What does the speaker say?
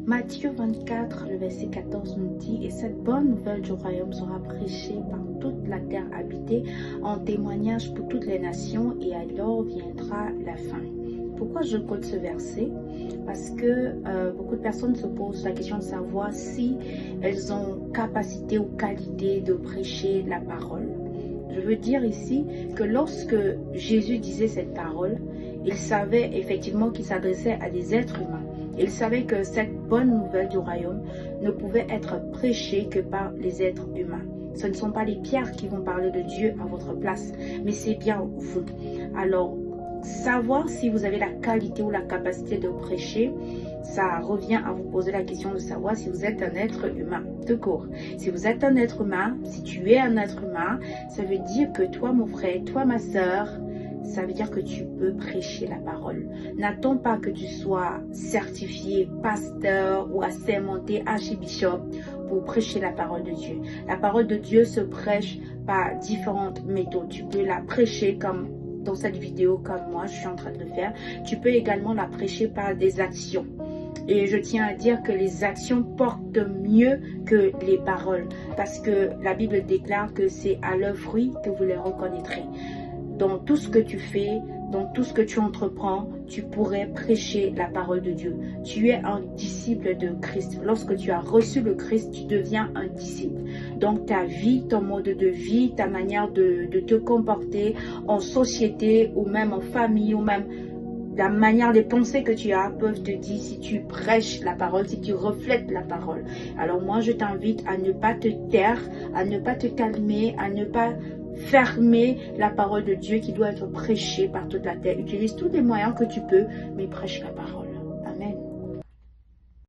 Matthieu 24, le verset 14 nous dit « Et cette bonne nouvelle du royaume sera prêchée par toute la terre habitée en témoignage pour toutes les nations et alors viendra la fin. » Pourquoi je quote ce verset? Parce que beaucoup de personnes se posent la question de savoir si elles ont capacité ou qualité de prêcher la parole. Je veux dire ici que lorsque Jésus disait cette parole, il savait effectivement qu'il s'adressait à des êtres humains. Il savait que cette bonne nouvelle du royaume ne pouvait être prêchée que par les êtres humains. Ce ne sont pas les pierres qui vont parler de Dieu à votre place, mais c'est bien vous. Alors, savoir si vous avez la qualité ou la capacité de prêcher, ça revient à vous poser la question de savoir si vous êtes un être humain. De court. Si vous êtes un être humain, si tu es un être humain, ça veut dire que toi, mon frère, toi, ma soeur, ça veut dire que tu peux prêcher la parole. N'attends pas que tu sois certifié pasteur ou assermenté archibishop pour prêcher la parole de Dieu. La parole de Dieu se prêche par différentes méthodes. Tu peux la prêcher comme dans cette vidéo, comme moi je suis en train de le faire. Tu peux également la prêcher par des actions. Et je tiens à dire que les actions portent mieux que les paroles. Parce que la Bible déclare que c'est à leurs fruits que vous les reconnaîtrez. Dans tout ce que tu fais, dans tout ce que tu entreprends, tu pourrais prêcher la parole de Dieu. Tu es un disciple de Christ. Lorsque tu as reçu le Christ, tu deviens un disciple. Donc ta vie, ton mode de vie, ta manière de te comporter en société ou même en famille ou même la manière, les pensées que tu as peuvent te dire si tu prêches la parole, si tu reflètes la parole. Alors moi, je t'invite à ne pas te taire, à ne pas te calmer, à ne pas fermer la parole de Dieu qui doit être prêchée par toute la terre. Utilise tous les moyens que tu peux, mais prêche la parole.